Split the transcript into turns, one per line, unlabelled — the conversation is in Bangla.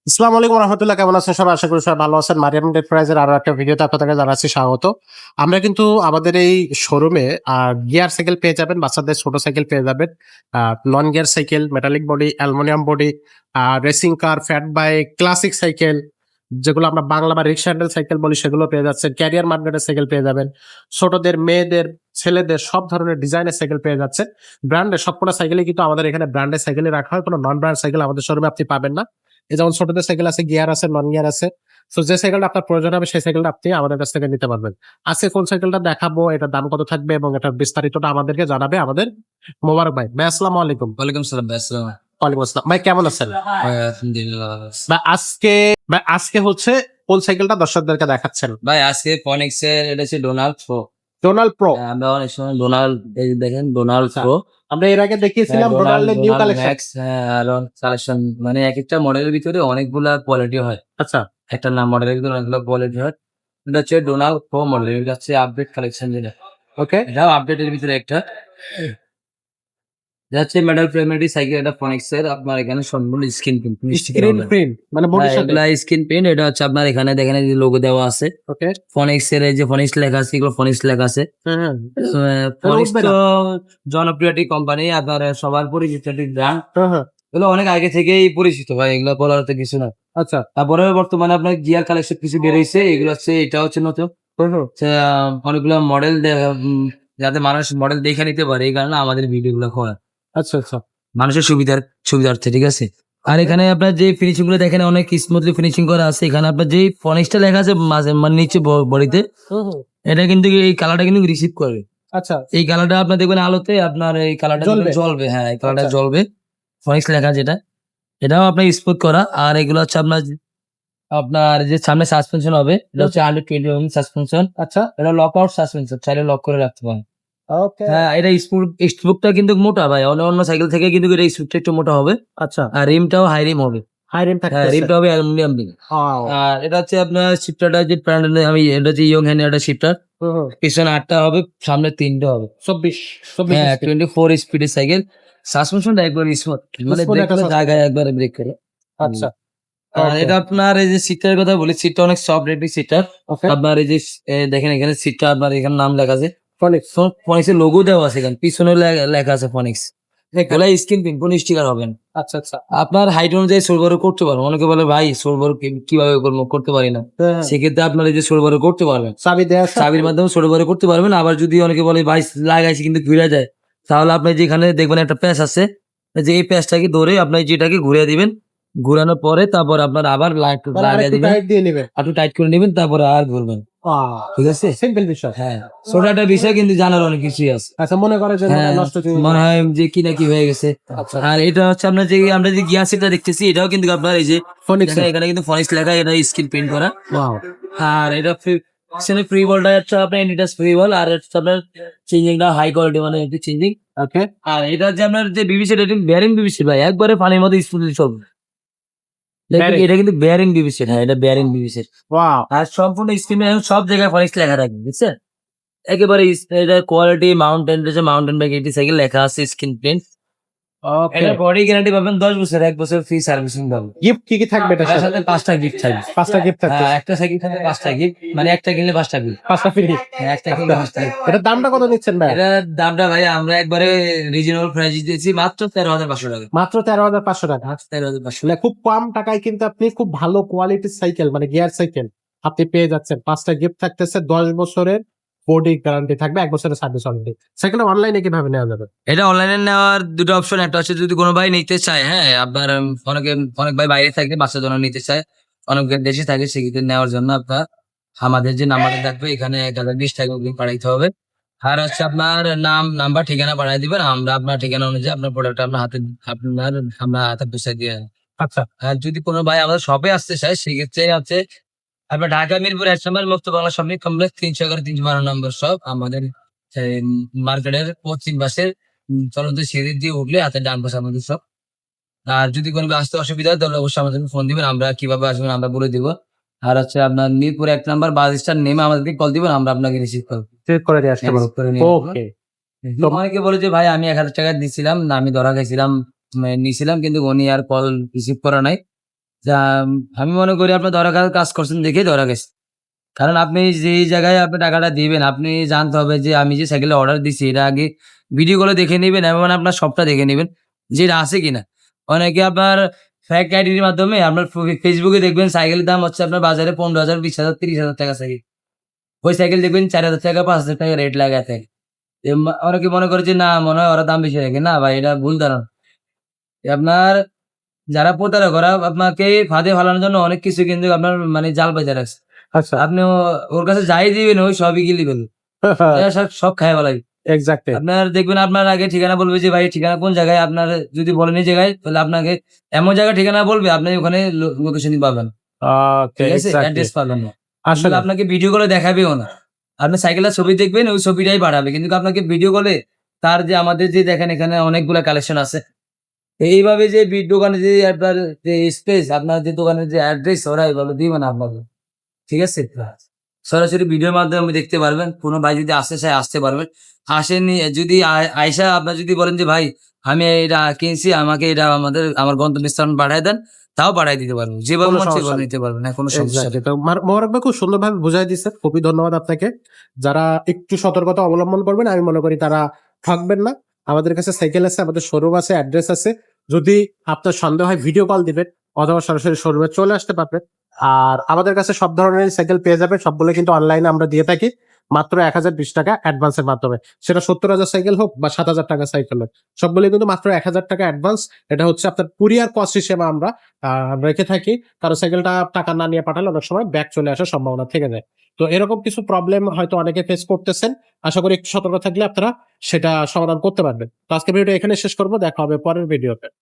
আসসালামু আলাইকুম রহমতুল্লাহ, কেমন আছেন সবাই? আশা করি সবাই ভালো আছেন। মারিয়াম এন্টারপ্রাইজের আরো একটা ভিডিওতে আপনাদেরকে জানাচ্ছি স্বাগত। আমরা কিন্তু আমাদের এই শোরুমে গিয়ার সাইকেল পেয়ে যাবেন, বাচ্চাদের ছোট সাইকেল পেয়ে যাবেন, non gear cycle, metallic body, aluminium body, racing car, fat bike, classic cycle, যেগুলো আমরা বাংলা বা রিক্সা হ্যান্ডেল সাইকেল বলি, সেগুলো পেয়ে যাচ্ছেন। ক্যারিয়ার মার্কেটের সাইকেল পেয়ে যাবেন, ছোটদের, মেয়েদের, ছেলেদের সব ধরনের ডিজাইনের সাইকেল পেয়ে যাচ্ছে। ব্র্যান্ডের সবকটা সাইকেলই কিন্তু আমাদের এখানে ব্র্যান্ডের সাইকেলই রাখা হয়, কোনো নন ব্র্যান্ড সাইকেল আমাদের শোরুমে আপনি পাবেন না। এই যেমন ছোটদের সাইকেল আছে, গিয়ার আছে, নন গিয়ার আছে। তো যে সাইকেলটা আপনার প্রয়োজন হবে সেই সাইকেলটা আপনি আমাদের কাছ থেকে নিতে পারবেন। আজকে কোন সাইকেলটা দেখাবো, এটার দাম কত থাকবে এবং এটার বিস্তারিতটা আমাদেরকে জানাবে আমাদের মোবারক ভাই। ভাই আসসালামু আলাইকুম।
ওয়ালাইকুম সালাম ভাই। আসসালাম।
ওয়ালাইকুম আসসালাম। ভাই কেমন আছেন?
ভাই আলহামদুলিল্লাহ।
ভাই আজকে হচ্ছে কোন সাইকেলটা দর্শকদেরকে দেখাচ্ছেন?
ভাই আজকে ফনিক্স এর এটা হচ্ছে ডোনাল্ড প্রো।
Donald pro.
আমরা অনেক সময় ডোনাল্ড, এই যে দেখেন ডোনাল্ড
আচ্ছা,
প্রো।
আমরা এর আগে দেখিয়েছিলাম রোনাল্ডের নিউ কালেকশন।
ম্যাক্স, হ্যাঁ, আর কালেকশন মানে এক একটা মডেলের ভিতরে অনেকগুলা কোয়ালিটি হয়।
আচ্ছা,
একটা নাম মডেলের ভিতরে অনেকগুলো কোয়ালিটি হয়। এটা হচ্ছে ডোনাল্ড প্রো মডেল, এটা হচ্ছে আপডেট কালেকশন যেটা।
ওকে।
এটাও আপডেটের ভিতরে একটা। এটা হচ্ছে মেটাল ফ্রেমের সাইকেল, এটা ফনিক্স এর। আপনার এখানে সম্পূর্ণ স্ক্রিন প্রিন্ট
স্ক্রিন প্রিন্ট মানে বডির সাথে।
এগুলা স্ক্রিন প্রিন্ট। এটা হচ্ছে আপনার এখানে দেখেন এই যে লোগো দেওয়া আছে
ওকে।
ফনিক্স এর, এই যে ফনিক্স লেখা আছে, এগুলো ফনিক্স লেখা আছে।
হ্যাঁ হ্যাঁ।
ফনিক্স
উঠবে না।
তো জনপ্রিয়টি কোম্পানি, আপনার সবার পরিচিত ব্র্যান্ড।
হ্যাঁ হ্যাঁ।
এগুলো অনেক আগে থেকেই পরিচিত ভাই, এগুলো বলার তো কিছু না।
আচ্ছা।
তারপরে বর্তমানে আপনার গিয়ার কালেকশন কিছু বেরিয়েছে, এগুলো হচ্ছে এটা হচ্ছে নতুন। হচ্ছে, অনেকগুলো মডেল যাতে মানুষ মডেল দেখে নিতে পারে, এই কারণে আমাদের ভিডিও গুলো করা
আচ্ছা আচ্ছা।
মানুষের সুবিধার্থে, ঠিক আছে। আর এখানে আপনার যে ফিনিশিং গুলো দেখেন অনেক স্মুথলি ফিনিশিং করা আছে। এখানে আপনার যে ফনিক্সটা লেখা আছে মাঝে মানে নিচে বডিতে,
হুম হুম।
এটা কিন্তু এই কালারটা কিন্তু রিসিভ করবে।
আচ্ছা।
এই কালারটা আপনার দেখবেন আলোতে, আপনার এই কালারটা
জ্বলবে।
জ্বলবে। হ্যাঁ, এই কালারটা
আচ্ছা।
জ্বলবে। ফনিক্স লেখা যেটা, এটাও আপনার স্মুথ করা। আর এগুলো হচ্ছে আপনার যে সামনে সাসপেনশন হবে, এটা হচ্ছে 120 সাসপেনশন।
আচ্ছা।
এটা লক আউট সাসপেনশন, চাইলে লক করে রাখতে পারেন।
ওকে।
হ্যাঁ, এটা স্পুকটা কিন্তু মোটা ভাই, অন্য সাইকেল থেকে কিন্তু এটা স্পুকটা একটু মোটা হবে।
আচ্ছা।
আর রিমটাও হাই রিম হবে।
হাই রিম
হ্যাঁ,
থাকতেছে।
রিমটা হবে অ্যালুমিনিয়াম রিম।
ওয়াও।
আর এটা হচ্ছে আপনার শিফটারটা যে আমি এটা হচ্ছে ইয়ং হ্যান্ড একটা শিফটার।
হুম হুম।
পিছনে 8টা হবে, সামনে 3টে হবে।
24
হ্যাঁ,
স্পিড।
24 স্পিডের সাইকেল। সাসপেনশনটা একবার স্মুথ, মানে
স্মুথ
ব্রেক
একটা
করার
suspension।
জায়গায় একবারে ব্রেক করে।
আচ্ছা।
আর
ওকে।
এটা আপনার এই যে সিটটার কথা বলি, সিটটা অনেক সফট রেডি সিটার।
ওকে।
আপনার এই যে দেখেন এখানে সিটটা, আপনার এখানে নাম লেখা আছে,
ফনিক্স।
ফনিক্স এর লোগো দেওয়া আছে এখানে, পিছনে লেখা আছে ফনিক্স। এগুলা স্ক্রিন প্রিন্ট, কোন স্টিকার হবে না।
আচ্ছা আচ্ছা।
আপনার হাইট অনুযায়ী সোল বড় করতে পারবেন। অনেকে বলে ভাই সোল বড় কিভাবে করবো, করতে পারি না।
হ্যাঁ।
সেক্ষেত্রে আপনার এই যে সোল বড় করতে পারবেন,
চাবি দেয়া আছে।
চাবির মাধ্যমে সোল বড় করতে পারবেন। আবার যদি অনেকে বলে ভাই লাগাইছি কিন্তু ঘুরে যায়, তাহলে আপনি যেখানে দেখবেন একটা প্যাচ আছে, যে এই প্যাচটাকে ধরে আপনি যেটাকে ঘুরে দিবেন, ঘুরানোর পরে তারপর আপনার আবার লাইট
মানে
লাগিয়ে
আরেকটু
দিবেন,
টাইট দিয়ে নেবেন।
একটু টাইট করে নেবেন, তারপরে আর ঘুরবেন। ঠিক আছে।
সিম্পল বিষয়।
হ্যাঁ, ছোট একটা বিষয় কিন্তু জানার অনেক কিছুই আছে।
আচ্ছা, মনে করে যে
হ্যাঁ,
নষ্ট হয়ে
মনে
গেল।
হয় যে কি না কি হয়ে গেছে।
আচ্ছা।
আর এটা হচ্ছে আপনার যে আমরা যে গিয়ার সেটটা দেখতেছি, এটাও কিন্তু আপনার এই যে
ফনিক্স।
দেখেন এখানে কিন্তু ফনিক্স লেখা, এটা স্ক্রিন প্রিন্ট করা।
ওয়াও।
আর এটা ফ্রি বলটা হচ্ছে আপনার এডিডাস ফ্রি বল, আর হচ্ছে আপনার চেঞ্জিংটা হাই কোয়ালিটি, মানে একটু চেঞ্জিং।
ওকে।
আর এটা হচ্ছে আপনার যে বিবিসি রেটিং, বেয়ারিং বিবিসি ভাই, একবারে পানির মধ্যে স্মুথলি চলবে।
Bearing।
এটা কিন্তু বেয়ারিং বিবিসি। হ্যাঁ, এটা বেয়ারিং বিবিসি।
ওয়াও।
আর সম্পূর্ণ স্ক্রিনে সব জায়গায় ফনিক্স লেখা থাকবে, বুঝছেন। একেবারে এটা কোয়ালিটি মাউন্টেন বাইক এটি সাইকেল লেখা আছে, স্ক্রিন প্রিন্ট।
ওকে।
এটা বডি গ্যারান্টি পাবেন 10 বছর, 1 বছর ফ্রি সার্ভিসিং পাবেন।
গিফট কি কি থাকবে এটার
তার
সাথে?
সাথে 5টা গিফট থাকবে।
5টা গিফট থাকবে।
হ্যাঁ, একটা সাইকেল থাকবে 5টা গিফট, মানে একটা কিনলে 5টা গিফট।
5টা ফ্রি।
হ্যাঁ, একটা কিনলে 5টা গিফট।
এটার দামটা কত নিচ্ছেন ভাই?
এটার দামটা ভাই আমরা একবারে রিজনেবল প্রাইস দিয়েছি, মাত্র 13,500 টাকা।
মাত্র 13,500 টাকা।
মাত্র 13,500।
মানে খুব কম টাকায় কিন্তু আপনি খুব ভালো কোয়ালিটির সাইকেল, মানে গিয়ার সাইকেল আপনি পেয়ে যাচ্ছেন। 5টা গিফট থাকতেছে, 10 বছরের বডি গ্যারান্টি থাকবে, 1 বছরের সার্ভিস ওয়ারেন্টি। সাইকেল অনলাইনে কিভাবে নেওয়া যাবে?
এটা অনলাইনে নেওয়ার দুটো অপশন। একটা হচ্ছে যদি কোনো ভাই নিতে চায়, হ্যাঁ, আপনার অনেক ভাই বাইরে থাকে, বাচ্চার জন্য নিতে চায়, অনেক দেশে থাকে, সেক্ষেত্রে নেওয়ার জন্য আপনার আমাদের যে নাম্বারটা থাকবে এখানে 1020 টাকা অগ্রিম পাঠাইতে হবে। আর হচ্ছে আপনার নাম্বার ঠিকানা পাঠিয়ে দিবেন, আমরা আপনার ঠিকানা অনুযায়ী আপনার প্রোডাক্ট আমরা হাতে পৌঁছে দিয়ে।
আচ্ছা।
আর যদি কোনো ভাই আমাদের শপে আসতে চায়, সেক্ষেত্রে হচ্ছে আপনার ঢাকা মিরপুর 1 নম্বর মুক্ত বাংলা শপিং কমপ্লেক্স, 311 নম্বর শপ আমাদের। মার্কেটের পশ্চিম পাশের চলন্ত সিঁড়ি দিয়ে উঠলে হাতে ডান পাশে আমাদের সব। আর যদি কোনো আসতে অসুবিধা হয় তাহলে অবশ্যই আমাদের ফোন দিবেন, আমরা কিভাবে আসবেন আমরা বলে দিব। আর হচ্ছে আপনার মিরপুর 1 নম্বর বাস স্ট্যান্ড নেমে আমাদেরকে কল দিবেন, আমরা আপনাকে রিসিভ করবো।
চেক করে দিয়ে আসতে পারবো।
রিসিভ করে নিয়ে আসবো।
ওকে।
তো অনেকে বলে যে ভাই আমি 1,000 টাকা দিছিলাম না, আমি ধরা খাইছিলাম, নিছিলাম কিন্তু উনি আর কল রিসিভ করা নাই। যা আমি মনে করি আপনার ধরা কাজ করছেন দেখেই ধরা গেছে। কারণ আপনি যেই জায়গায় আপনি টাকাটা দিবেন, আপনি জানতে হবে যে আমি যে সাইকেলের অর্ডার দিছি এটা আগে ভিডিও কলে দেখে নিবেন এবং আপনার শপটা দেখে নিবেন যে এটা আছে কিনা। অনেকে আপনার ফেক আইডির মাধ্যমে আপনার ফেসবুকে দেখবেন সাইকেলের দাম হচ্ছে আপনার বাজারে ১৫,০০০, ২০,০০০, ৩০,০০০ টাকা সাইকেল। ওই সাইকেল দেখবেন ৪,০০০ টাকা, ৫,০০০ টাকা রেট লাগায় থাকে। অনেকে মনে করে যে না মনে হয় ওরা দাম বেশি রাখে। না ভাই এটা ভুল ধারণা। আপনার যারা প্রতারক ওরা আপনাকে ফাঁদে ফেলানোর জন্য অনেক কিছু কিন্তু আপনার মানে জাল পাইতে রাখছে।
আচ্ছা।
আপনি ওর কাছে যাই দিবেন ওই সবই গিলি ফেলবে। এরা সব খাইয়া ফেলাবে।
এক্সাক্টলি।
আপনার দেখবেন আপনার আগে ঠিকানা বলবে যে ভাই ঠিকানা কোন জায়গায়, আপনার যদি বলেন এই জায়গায় তাহলে আপনাকে এমন জায়গায় ঠিকানা বলবে আপনি ওখানে লোকেশনই পাবেন।
ওকে,
ঠিক আছে?
এক্সাক্টলি।
অ্যাড্রেস পাবেন না।
আসলে
কিন্তু আপনাকে ভিডিও কলে দেখাবেও না। আপনি সাইকেলের ছবি দেখবেন ওই ছবিটাই পাঠাবে। কিন্তু আপনাকে ভিডিও কলে তার যে আমাদের যে দেখেন এখানে অনেকগুলা কালেকশন আছে। এইভাবে যে দোকানে যে আপনার যে স্পেস, আপনার যে দোকানের যে অ্যাড্রেস ওরা এভাবে দিবে না আপনাকে। ঠিক আছে? সরাসরি ভিডিওর মাধ্যমে আপনি দেখতে পারবেন। কোন ভাই যদি আসতে চায় আসতে পারবেন। আসেননি যদি আইসা আপনার যদি বলেন যে ভাই আমি এটা কিনছি আমাকে এটা আমার গন্তব্যস্থান পাঠায় দেন, তাও পাঠায় দিতে পারবো। যেভাবে
কোনো
মন
সমস্যা
সেভাবে
নেই।
নিতে পারবেন। হ্যাঁ, কোনো সমস্যা
এক্সাক্টলি।
নেই।
তো মোবারক ভাই খুব সুন্দরভাবে বুঝাই দিচ্ছেন। খুবই ধন্যবাদ আপনাকে। যারা একটু সতর্কতা অবলম্বন করবেন আমি মনে করি তারা ঠকবেন না। আমাদের কাছে সাইকেল আছে, আমাদের শোরুম আছে, অ্যাড্রেস আছে। যদি আপনার সন্দেহ হয় ভিডিও কল দিবেন অথবা সরাসরি শোরুমে চলে আসতে পারবেন। আর আমাদের কাছে সব ধরনের সাইকেল পেয়ে যাবেন। সবগুলো কিন্তু অনলাইনে আমরা দিয়ে থাকি। মাত্র ৳১,০২০ অ্যাডভান্সের মাধ্যমে। সেটা ৭০,০০০ সাইকেল হোক বা ৳৭,০০০ সাইকেল হোক। সবগুলোই কিন্তু মাত্র ৳১,০০০ অ্যাডভান্স। এটা হচ্ছে আপনার কুরিয়ার কস্ট হিসেবে আমরা রেখে থাকি। কারণ সাইকেলটা টাকা না নিয়ে পাঠালে অনেক সময় ব্যাক চলে আসার সম্ভাবনা থেকে যায়। তো এরকম কিছু প্রবলেম হয়তো অনেকে ফেস করতেছেন। আশা করি একটু সতর্ক থাকলে আপনারা সেটা সমাধান করতে পারবেন। তো আজকের ভিডিওটা এখানে শেষ করব। দেখা হবে পরের ভিডিওতে।